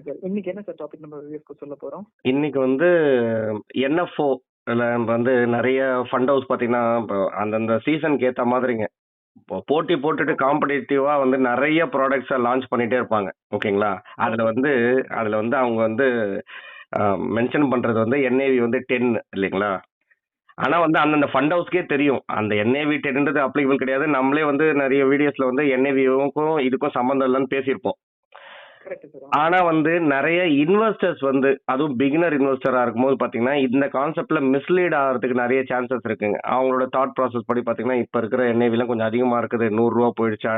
Sir. இன்னைக்கு என்ன sir topic நம்ம ரிவ்யூஸ்க்கு சொல்ல போறோம்? இன்னைக்கு வந்து என்எஃப்ஓ வந்து நிறைய ஃபண்ட் ஹவுஸ் பார்த்தீங்கன்னா இப்போ அந்தந்த சீசனுக்கு ஏற்ற மாதிரிங்க இப்போ போட்டி போட்டுட்டு காம்படிட்டிவா வந்து நிறைய ப்ராடக்ட்ஸை லான்ச் பண்ணிட்டே இருப்பாங்க. ஓகேங்களா? அதுல வந்து அவங்க வந்து மென்ஷன் பண்றது வந்து என்ஏவி வந்து 10 இல்லைங்களா? ஆனா வந்து அந்தந்த ஃபண்ட் ஹவுஸ்க்கே தெரியும் அந்த என்ஏவி 10ன்றது அப்ளிகபிள் கிடையாது. நம்மளே வந்து நிறைய வீடியோஸ்ல வந்து என்ஏவிக்கும் இதுக்கும் சம்மந்தம் இல்லைன்னு பேசியிருப்போம். Correct sir. ஆனா வந்து நிறைய இன்வெஸ்டர்ஸ் வந்து அதுவும் பிகினர் இன்வெஸ்டரா இருக்கும்போது பாத்தீங்கன்னா இந்த கான்செப்ட்ல மிஸ்லீட் ஆகிறதுக்கு நிறைய சான்சஸ் இருக்குங்க. அவங்களோட தாட் ப்ராசஸ் படி பாத்தீங்கன்னா இப்ப இருக்கிற என்ஐவிலாம் கொஞ்சம் அதிகமா இருக்குது. 100 ரூபா போயிடுச்சு,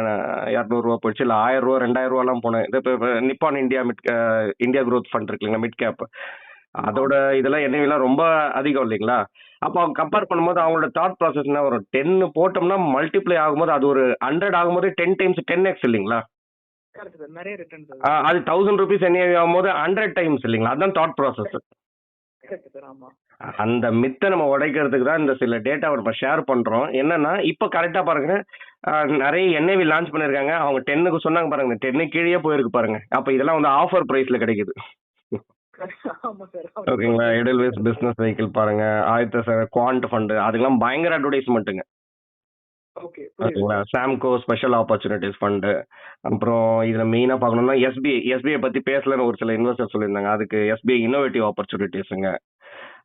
200 ரூபா போயிடுச்சு, இல்ல 1000 ரூபா 2000 ரூபா எல்லாம் போனேன். இது இப்ப நிப்பான் இந்தியா growth ஃபண்ட் இருக்கு இல்லைங்களா, மிட் கேப், அதோட இதெல்லாம் என்ஐவிலாம் ரொம்ப அதிகம் இல்லைங்களா? அப்போ அவங்க கம்பேர் பண்ணும்போது அவங்களோட தாட் ப்ராசஸ் என்ன வரும், 10 போட்டோம்னா மல்டிப்ளை ஆகும்போது அது ஒரு 100 ஆகும்போது 10 டைம்ஸ் 10x இல்லைங்களா? Correct sir. நிறைய ரிட்டர்ன்ஸ். அது 1000 rupees என்ஏவி ஆகும்போது 100 டைம்ஸ் இல்லைங்களா? அதான் தாட் ப்ராசஸ். Correct sir. ஆமா. அந்த மித்தை நம்ம உடைக்கிறதுக்கு தான் இந்த சில டேட்டாவை நம்ம ஷேர் பண்றோம். என்னன்னா இப்போ கரெக்டா பாருங்க, நிறைய என்ஏவி லான்ச் பண்ணிருக்காங்க. அவங்க 10க்கு சொன்னாங்க பாருங்க, 10 கீழே போயிருக்கு பாருங்க. அப்ப இதெல்லாம் வந்து ஆஃபர் பிரைஸ்ல கிடைக்குது. ஆமா சார். ஓகேங்களா? எடல்வேஸ் பிசினஸ் வெஹிக்கிள் பாருங்க, குவாண்ட் ஃபண்ட், அதுக்கெல்லாம் பயங்கர அட்வர்டைஸ்மெண்ட்டுங்க. ஓகேங்களா? Samco special opportunities fund. அப்புறம் இதுல மெயினா பார்க்கணும்னா எஸ்பிஐ பத்தி பேசலன்னு ஒரு சில இன்வெஸ்டர் சொல்லியிருந்தாங்க. அதுக்கு எஸ்பிஐ இன்னோவேட்டிவ் ஆப்பர்ச்சுனிட்டிஸுங்க.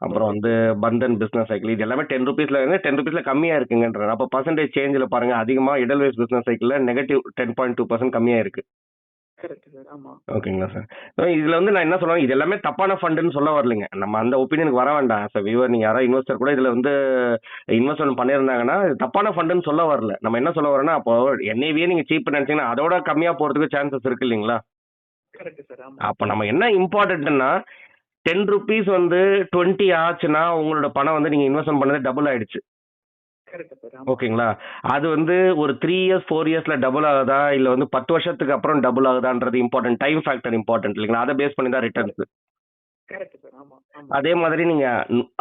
அப்புறம் வந்து பந்தன் பிசினஸ் சைக்கிள், இது எல்லாமே 10 rupeesல இருந்து 10 rupeesல கம்மியா இருக்குங்கன்ற. அப்ப பர்சன்டேஜ் சேஞ்சில் பாருங்க, அதிகமா எடல்வேஸ் பிசினஸ் சைக்கிள்ல நெகட்டிவ் 10.2% கம்மியா இருக்கு. Correct sir. ஆமா. ஓகேங்களா சார்? இதுல வந்து நான் என்ன சொல்றேன், இது எல்லாமே தப்பான ஃபண்டுன்னு சொல்ல வரலைங்க. நம்ம அந்த ஒப்பீனியனுக்கு வர வேண்டாம். சார் வியூவர், நீங்க யாராவது இன்வெஸ்டர் கூட இதுல வந்து இன்வெஸ்ட்மெண்ட் பண்ணியிருந்தாங்கன்னா இது தப்பான ஃபண்டுன்னு சொல்ல வரல. நம்ம என்ன சொல்ல வரோம்னா, அப்போ என்ஏவியே நீங்க சீப் நினைச்சீங்கன்னா அதோட கம்மியா போறதுக்கு சான்சஸ் இருக்கு இல்லைங்களா? Correct sir. ஆமா. அப்ப நம்ம என்ன இம்பார்ட்டன்ட்னா 10 rupees வந்து 20 ஆச்சுன்னா உங்களோட பணம் வந்து நீங்க இன்வெஸ்ட்மெண்ட் பண்ணது டபுள் ஆயிடுச்சு. ஓகேங்களா? அது வந்து ஒரு 3 years 4 yearsல டபுள் ஆகுதா, இல்ல வந்து 10 வருஷத்துக்கு அப்புறம் டபுள் ஆகுதான்றது இம்பார்ட்டன்ட். டைம் ஃபேக்டர் இம்பார்ட்டன்ட் இல்லைங்களா? அதை பேஸ் பண்ணி தான் ரிட்டர்ன்ஸ். அதே மாதிரி நீங்க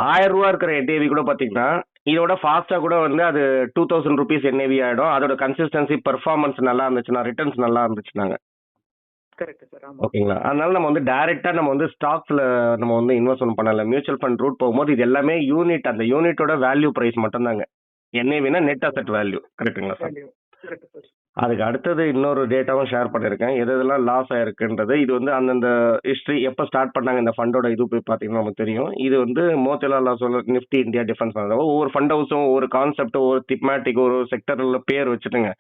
1000 ரூபா இருக்கிற என்ஏவி கூட பாத்தீங்கன்னா இதோட ஃபாஸ்டா கூட வந்து அது 2000 rupees என்ஏவி ஆயிடும். அதோட கன்சிஸ்டன்சி பெர்ஃபார்மன்ஸ் நல்லா இருந்துச்சுன்னா, ரிட்டர்ன்ஸ் நல்லா இருந்துச்சுனாங்க. ஓகேங்களா? அதனால நம்ம வந்து டைரக்டா நம்ம வந்து ஸ்டாக்ஸ்ல நம்ம வந்து இன்வெஸ்ட்மெண்ட் பண்ணல. மியூச்சுவல் ஃபண்ட் ரூட் போகும்போது இது எல்லாமே யூனிட், அந்த யூனிட்டோட வேல்யூ பிரைஸ் மட்டும் தாங்க. என்ஏவினா நெட் அசெட் வேல்யூ. கரெக்ட்டுங்களா சார்? அதுக்கு அடுத்தது இன்னொரு டேட்டாவும் ஷேர் பண்ணியிருக்கேன், எது எதெல்லாம் லாஸ் ஆயிருக்குன்றது. இது வந்து அந்தந்த ஹிஸ்ட்ரி எப்போ ஸ்டார்ட் பண்ணாங்க இந்த ஃபண்டோட இது போய் பார்த்தீங்கன்னா நமக்கு தெரியும். இது வந்து Motilal Oswal Nifty India defence fund. ஒவ்வொரு ஃபண்ட் ஹவுஸும் ஒவ்வொரு கான்செப்ட், ஒரு திப்மேட்டிக், ஒரு செக்டர்ல பேர் வச்சுட்டுங்க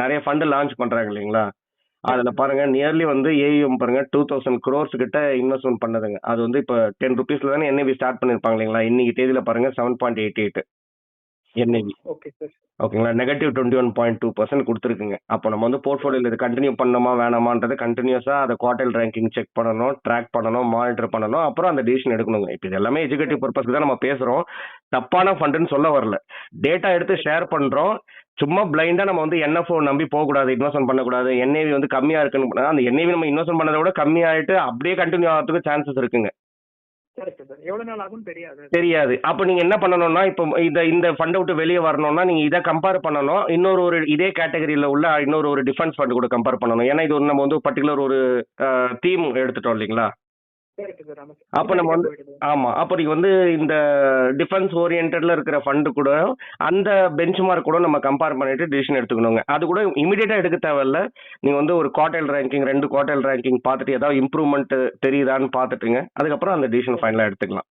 நிறைய ஃபண்ட் லான்ச் பண்றாங்க இல்லைங்களா? அதுல பாருங்க நியர்லி வந்து ஏஎம் பாருங்க 2000 crores கிட்ட இன்வெஸ்ட்மெண்ட் பண்ணதுங்க. அது வந்து இப்போ 10 rupeesல தானே என்ஏவி ஸ்டார்ட் பண்ணிருப்பாங்க இல்லைங்களா? இன்னைக்கு தேதியில பாருங்க 7.88 என்ஏவி. ஓகேங்களா? நெகட்டிவ் 21.2% கொடுத்துருக்குங்க. அப்போ நம்ம வந்து போர்ட்ஃபோலியோல இது கண்டினியூ பண்ணணுமா வேணாமான்றது கண்டினியூஸா அதை குவார்டல் ரேங்கிங் செக் பண்ணணும், ட்ராக் பண்ணணும், மானிட்டர் பண்ணணும், அப்புறம் அந்த டிசிஷன் எடுக்கணுங்க. இப்போ இது எல்லாமே எஜுகேட்டிவ் பர்பஸ்க்கு தான் நம்ம பேசுறோம். தப்பான ஃபண்டுன்னு சொல்ல வரல. டேட்டா எடுத்து ஷேர் பண்றோம். சும்மா பிளைண்டா நம்ம வந்து என்எஃப்ஓ நம்பி போகக்கூடாது, இன்வெஸ்ட்மெண்ட் பண்ணக்கூடாது. என்ஏவி வந்து கம்மியா இருக்குன்னு அந்த என்ஏவி நம்ம இன்வெஸ்ட்மெண்ட் பண்ணதை விட கம்மியாயிட்டு அப்படியே கண்டினியூ ஆகிறதுக்கு சான்சஸ் இருக்குங்க. தெரியாது. அப்ப நீங்க என்ன பண்ணணும்னா, இப்போ இந்த ஃபண்ட் விட்டு வெளியே வரணும்னா நீங்க இதை கம்பேர் பண்ணணும். ஒரு இதே கேட்டகரியில உள்ள ஒரு டிஃபென்ஸ் ஃபண்ட் கூட கம்பேர் பண்ணணும். ஏன்னா இது நம்ம வந்து பர்டிகுலர் ஒரு தீம் எடுத்துட்டோம் இல்லைங்களா? அப்ப நம்ம வந்து அப்ப நீங்க வந்து இந்த டிஃபென்ஸ் ஓரியன்டட்ல இருக்கிற ஃபண்ட் கூட அந்த பெஞ்ச் மார்க் கூட நம்ம கம்பேர் பண்ணிட்டு டிசிஷன் எடுத்துக்கணுங்க. அது கூட இமிடியேட்டா எடுக்க தேவையில்ல. நீங்க வந்து ஒரு குவார்டல் ரேங்கிங், 2 குவார்டல் ரேங்கிங் பார்த்துட்டு ஏதாவது இம்ப்ரூவ்மெண்ட் தெரியுதான்னு பார்த்துட்டுங்க அதுக்கப்புறம் அந்த டிசிஷன் ஃபைனலா எடுத்துக்கலாம்.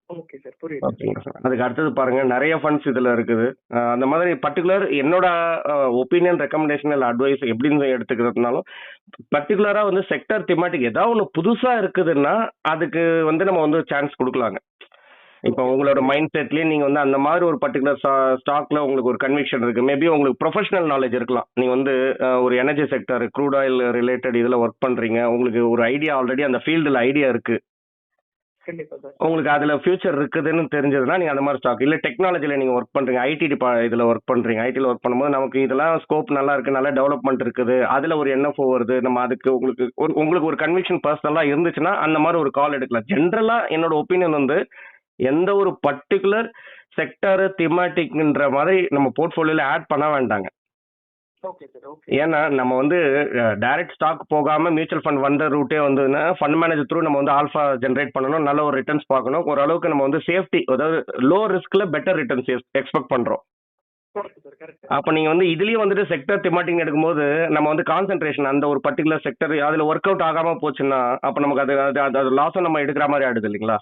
ஓகேங்க சார். அதுக்கு அடுத்தது பாருங்க, நிறைய ஃபண்ட்ஸ் இதுல இருக்குது. அந்த மாதிரி பர்டிகுலர் என்னோட ஒப்பீனியன், ரெக்கமெண்டேஷன் இல்லை அட்வைஸ் எப்படின்னு எடுத்துக்கிறதுனாலும் பர்டிகுலரா வந்து செக்டர் திமாட்டிக் ஏதாவது ஒன்று புதுசா இருக்குதுன்னா அதுக்கு வந்து நம்ம வந்து சான்ஸ் கொடுக்கலாங்க. இப்போ உங்களோட மைண்ட் செட்லயே நீங்க வந்து அந்த மாதிரி ஒரு பர்டிகுலர் ஸ்டாக்ல உங்களுக்கு ஒரு கன்விக்ஷன் இருக்கு. மேபி உங்களுக்கு ப்ரொஃபஷனல் நாலேஜ் இருக்கலாம். நீங்க வந்து ஒரு energy sector, crude oil related இதுல ஒர்க் பண்றீங்க. உங்களுக்கு ஒரு ஐடியா ஆல்ரெடி அந்த ஃபீல்டுல ஐடியா இருக்கு. உங்களுக்கு அதுல ஃபியூச்சர் இருக்குதுன்னு தெரிஞ்சதுன்னா நீங்க அந்த மாதிரி ஸ்டாக், இல்ல டெக்னாலஜில நீங்க ஒர்க் பண்றீங்க, ஐடி இதுல ஒர்க் பண்றீங்க. ஐடில ஒர்க் பண்ணும்போது நமக்கு இதெல்லாம் ஸ்கோப் நல்லா இருக்கு, நல்ல டெவலப்மெண்ட் இருக்குது, அதுல ஒரு என்எஃப்ஓ வருது, நம்ம அதுக்கு உங்களுக்கு ஒரு கன்விக்ஷன் பர்சனலா இருந்துச்சுன்னா அந்த மாதிரி ஒரு கால் எடுக்கலாம். ஜென்ரலா என்னோட ஒப்பீனியன் வந்து எந்த ஒரு பர்டிகுலர் செக்டர் திமாட்டிக்ன்ற மாதிரி நம்ம போர்ட்ஃபோலியோல ஆட் பண்ண வேண்டாங்க. Okay sir. ஓகே. ஏன்னா நம்ம வந்து டைரக்ட் ஸ்டாக் போகாம மியூச்சுவல் ஃபண்ட் வந்த ரூட்டே வந்துன்னா ஃபண்ட் மேனேஜர் த்ரூ நம்ம வந்து ஆல்ஃபா ஜென்ரேட் பண்ணணும், நல்ல ஒரு ரிட்டர்ன்ஸ் பார்க்கணும், ஓரளவுக்கு நம்ம வந்து சேஃப்டி, அதாவது லோ ரிஸ்க்ல பெட்டர் ரிட்டர்ன்ஸ் எக்ஸ்பெக்ட் பண்றோம். Correct sir. கரெக்ட். அப்ப நீங்க வந்து இதுலயும் வந்துட்டு செக்டர் திமாட்டிக் எடுக்கும்போது நம்ம வந்து கான்சென்ட்ரேஷன் அந்த ஒரு பர்டிகுலர் செக்டர் அதுல ஒர்க் அவுட் ஆகாம போச்சுன்னா அப்ப நமக்கு அது லாஸும் நம்ம எடுக்கிற மாதிரி ஆயிடுது இல்லைங்களா?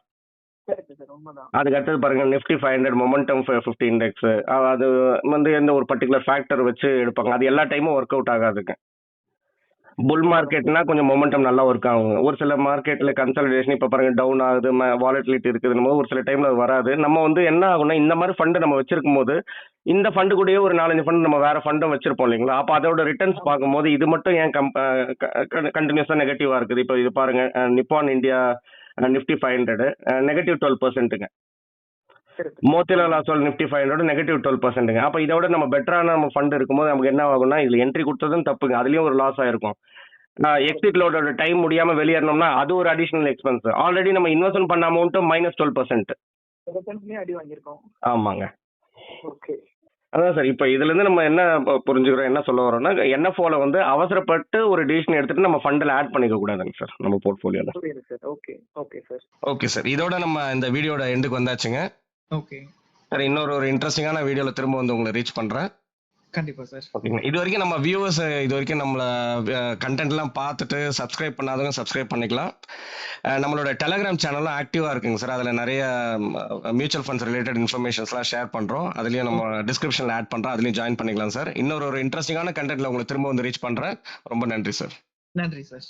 Correct sir. உண்மைதான். அதுக்கு அடுத்தது பாருங்க நிஃப்டி 500 மொமெண்டம் 50 இண்டெக்ஸ், அது வந்து எந்த ஒரு பர்டிகுலர் ஃபேக்டர் வச்சு எடுப்பாங்க, அது எல்லா டைமும் ஒர்க் அவுட் ஆகாதுங்க. புல் மார்க்கெட்னா கொஞ்சம் மொமெண்டம் நல்லா ஒர்க் ஆகுங்க. ஒரு சில மார்க்கெட்ல கன்சல்டேஷன் இப்ப பாருங்க டவுன் ஆகுது, வாலட்டிலிட்டி இருக்குதுன்னு போது ஒரு சில டைம்ல அது வராது. நம்ம வந்து என்ன ஆகும்னா இந்த மாதிரி ஃபண்ட் நம்ம வச்சிருக்கும் போது இந்த ஃபண்டு கூடயே ஒரு 4-5 ஃபண்ட் நம்ம வேற ஃபண்டும் வச்சிருப்போம் இல்லைங்களா? அப்ப அதோட ரிட்டர்ன்ஸ் பார்க்கும்போது இது மட்டும் ஏன் கண்டினியூஸா நெகட்டிவா இருக்குது. இப்போ இது பாருங்க நிப்பான் இந்தியா நிஃப்டி 500 நெகட்டிவ் 12%ங்க. Correct. Motilal Oswal Nifty 500 negative 12%ங்க. அப்ப இதோட நம்ம பெட்டரான நம்ம ஃபண்ட் இருக்கும்போது நமக்கு என்ன ஆகும்னா இதுல என்ட்ரி கொடுத்ததும் தப்புங்க, அதுலயும் ஒரு லாஸ் ஆயிருக்கும். எக்ஸிட் லோடோட டைம் முடியாம வெளியேறணும்னா அது ஒரு அடிஷனல் எக்ஸ்பென்ஸ். ஆல்ரெடி நம்ம இன்வெஸ்ட்மெண்ட் பண்ண அமௌண்ட்டும் -12%. ரிட்டர்ன்ஸ்லயும் அடி வாங்கியிருக்கோம். ஆமாங்க. ஓகே. அதான் சார். இப்ப இதுல இருந்து நம்ம என்ன புரிஞ்சுக்கிறோம், என்ன சொல்ல வரோம்னா என்எஃப்ஓல வந்து அவசரப்பட்டு ஒரு டிசிஷன் எடுத்துட்டு நம்ம ஃபண்ட்ல ஆட் பண்ணிக்க கூடாதுங்க சார் நம்ம போர்ட்ஃபோலியோல. புரியுது sir. Okay. Okay sir. Okay sir. இதோட நம்ம இந்த வீடியோட எண்டுக்கு வந்தாச்சுங்க. ஓகே. சார் இன்னொரு ஒரு இன்ட்ரெஸ்டிங்கான வீடியோல திரும்ப வந்து உங்களை ரீச் பண்றேன். கண்டிப்பா சார். ஓகேங்க. இது வரைக்கும் நம்ம வியூவர்ஸ் இது வரைக்கும் நம்மள கண்டென்ட்லாம் பார்த்துட்டு சப்ஸ்கிரைப் பண்ணாதவங்க சப்ஸ்கிரைப் பண்ணிக்கலாம். நம்மளோட டெலகிராம் சேனலும் ஆக்டிவா இருக்குங்க சார். அதுல நிறைய மியூச்சுவல் ஃபண்ட்ஸ் ரிலேட்டட் இன்ஃபர்மேஷன்ஸ்லாம் ஷேர் பண்றோம். அதுலயும் நம்ம டிஸ்கிரிப்ஷன்ல ஆட் பண்றோம், அதுலயும் ஜாயின் பண்ணிக்கலாம் சார். இன்னொரு ஒரு இன்ட்ரெஸ்டிங்கான கண்டென்ட்ல உங்களை திரும்ப வந்து ரீச் பண்றேன். ரொம்ப நன்றி சார். நன்றி சார்.